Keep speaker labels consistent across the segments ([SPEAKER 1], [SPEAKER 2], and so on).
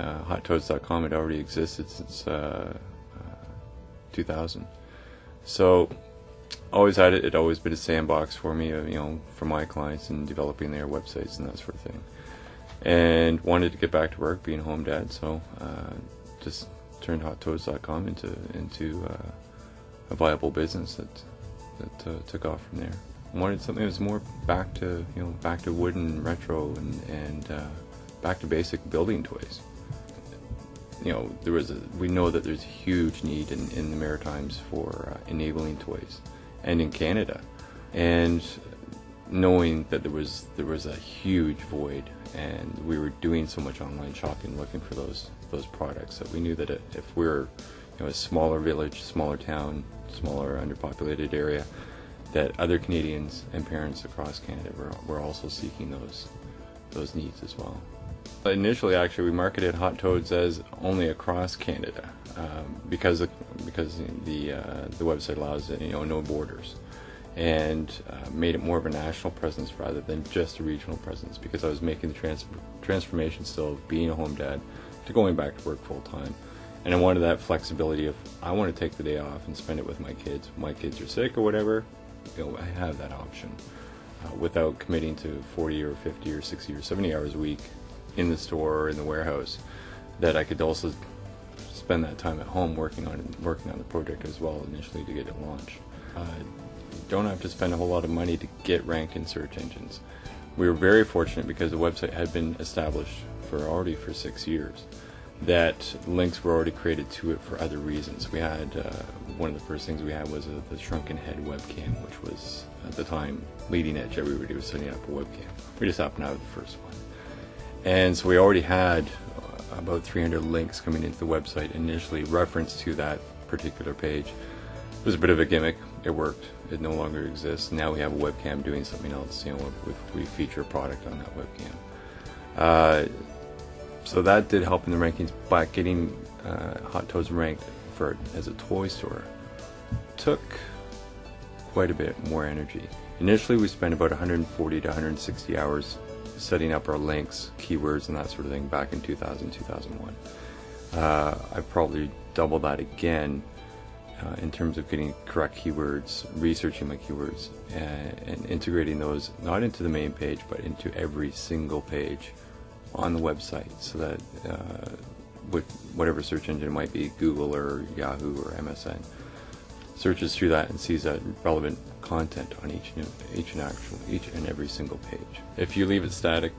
[SPEAKER 1] HotToads.com had already existed since 2000. So always had it. It always been a sandbox for me, for my clients and developing their websites and that sort of thing. And wanted to get back to work, being a home dad, so just turned HotToads.com into a viable business that took off from there. Wanted something that was more back to wood and retro and back to basic building toys. We know that there's a huge need in the Maritimes for enabling toys, and in Canada, and knowing that there was a huge void, and we were doing so much online shopping looking for those products, that we knew that if we're a smaller village, smaller town, smaller underpopulated area, that other Canadians and parents across Canada were also seeking those needs as well. Initially, actually, we marketed Hot Toads as only across Canada because the website allows no borders, and made it more of a national presence rather than just a regional presence, because I was making the transformation still of being a home dad to going back to work full time, and I wanted that flexibility of, I want to take the day off and spend it with my kids. If my kids are sick or whatever, I have that option without committing to 40 or 50 or 60 or 70 hours a week in the store or in the warehouse, that I could also spend that time at home working on the project as well initially to get it launched. Don't have to spend a whole lot of money to get ranked in search engines. We were very fortunate because the website had been established for 6 years, that links were already created to it for other reasons. We had one of the first things we had was the shrunken head webcam, which was at the time leading edge. Everybody was setting up a webcam. We just happened to have the first one, and so we already had about 300 links coming into the website initially referenced to that particular page. It was a bit of a gimmick. It worked. It no longer exists. Now we have a webcam doing something else. We feature a product on that webcam. So that did help in the rankings, but getting Hot Toads ranked as a toy store took quite a bit more energy. Initially, we spent about 140 to 160 hours setting up our links, keywords, and that sort of thing back in 2000, 2001. I probably doubled that again in terms of getting correct keywords, researching my keywords, and integrating those not into the main page, but into every single page on the website, so that with whatever search engine it might be, Google or Yahoo or MSN, searches through that and sees that relevant content on each and every single page. If you leave it static,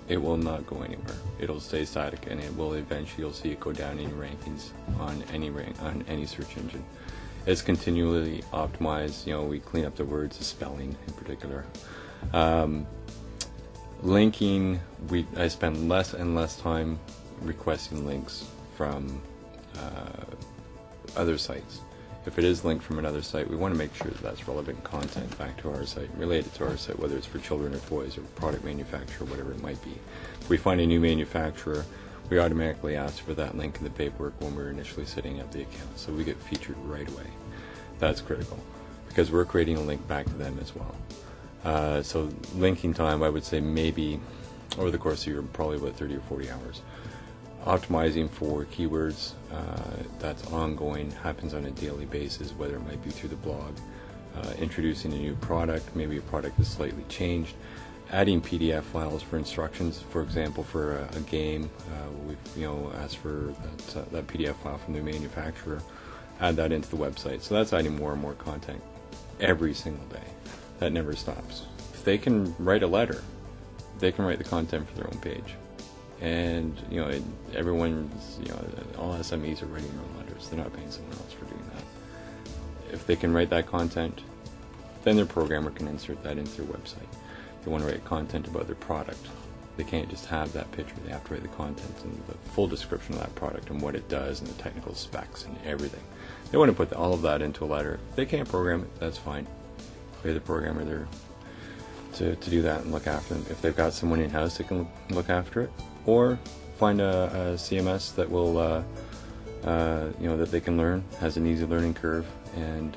[SPEAKER 1] it will not go anywhere. It'll stay static, and it will eventually, you'll see it go down in rankings on any search engine. It's continually optimized. We clean up the words, the spelling in particular. Linking, I spend less and less time requesting links from other sites. If it is linked from another site, we want to make sure that that's relevant content back to our site, related to our site, whether it's for children or toys or product manufacturer, whatever it might be. If we find a new manufacturer, we automatically ask for that link in the paperwork when we're initially setting up the account, so we get featured right away. That's critical, because we're creating a link back to them as well. So linking time, I would say maybe over the course of the year, probably about 30 or 40 hours. Optimizing for keywords, that's ongoing, happens on a daily basis, whether it might be through the blog, introducing a new product, maybe a product is slightly changed, adding PDF files for instructions. For example, for a game, we've asked for that PDF file from the manufacturer, add that into the website. So that's adding more and more content every single day. That never stops. If they can write a letter, they can write the content for their own page. And everyone's, all SMEs are writing their own letters. They're not paying someone else for doing that. If they can write that content, then their programmer can insert that into their website. If they want to write content about their product, they can't just have that picture. They have to write the content and the full description of that product and what it does and the technical specs and everything. They want to put all of that into a letter. If they can't program it, that's fine. Pay the programmer there to do that and look after them. If they've got someone in-house that can look after it, or find a CMS that will, that they can learn, has an easy learning curve, and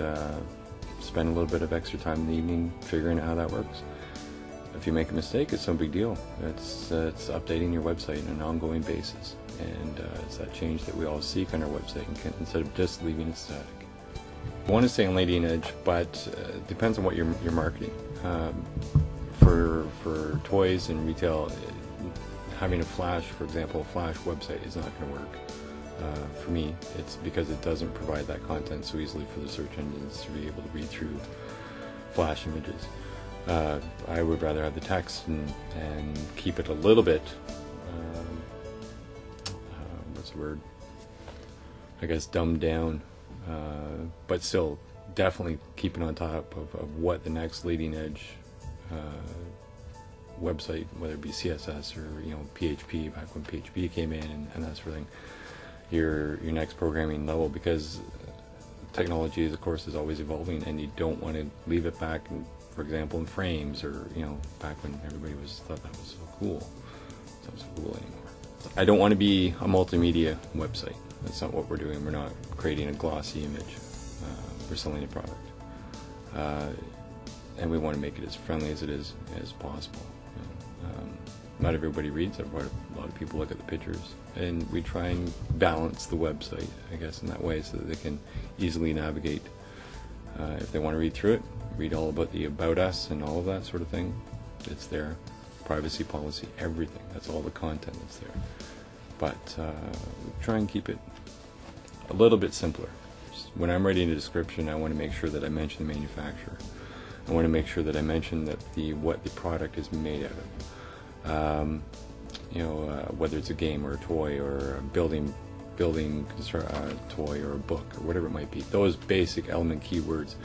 [SPEAKER 1] spend a little bit of extra time in the evening figuring out how that works. if you make a mistake, it's no big deal. It's updating your website on an ongoing basis, and it's that change that we all seek on our website, and instead of just leaving it static. I want to stay on leading edge, but it depends on what you're marketing. For toys and retail, having a Flash, for example, a Flash website is not going to work. For me, it's because it doesn't provide that content so easily for the search engines to be able to read through Flash images. I would rather have the text and keep it a little bit, what's the word, I guess dumbed down, but still definitely keeping on top of what the next leading edge website, whether it be CSS or PHP, back when PHP came in and that sort of thing, your next programming level, because technology of course is always evolving, and you don't want to leave it back for example in frames, or back when everybody thought that was so cool. It's not so cool anymore. I don't want to be a multimedia website. That's not what we're doing. We're not creating a glossy image. We're selling a product, and we want to make it as friendly as possible. Not everybody reads it, but a lot of people look at the pictures, and we try and balance the website, I guess, in that way, so that they can easily navigate. If they want to read through it, read all about the About Us and all of that sort of thing, it's there. Privacy policy, everything. That's all the content that's there. But try and keep it a little bit simpler. When I'm writing a description, I want to make sure that I mention the manufacturer. I want to make sure that I mention that what the product is made out of. Whether it's a game or a toy or a building toy or a book or whatever it might be. Those basic element keywords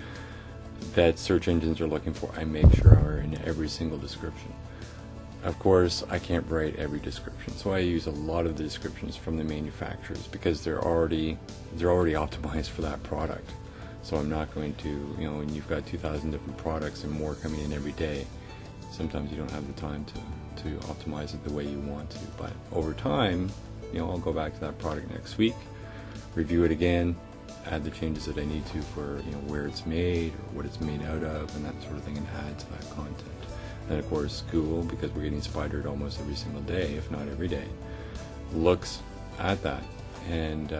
[SPEAKER 1] that search engines are looking for, I make sure are in every single description. Of course, I can't write every description, so I use a lot of the descriptions from the manufacturers because they're already optimized for that product. So I'm not going to, when you've got 2,000 different products and more coming in every day, sometimes you don't have the time to optimize it the way you want to. But over time, I'll go back to that product next week, review it again, add the changes that I need to for where it's made or what it's made out of and that sort of thing, and add to that content. Then of course Google, because we're getting spidered almost every single day, if not every day, looks at that and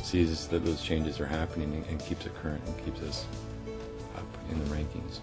[SPEAKER 1] sees that those changes are happening and keeps it current and keeps us up in the rankings.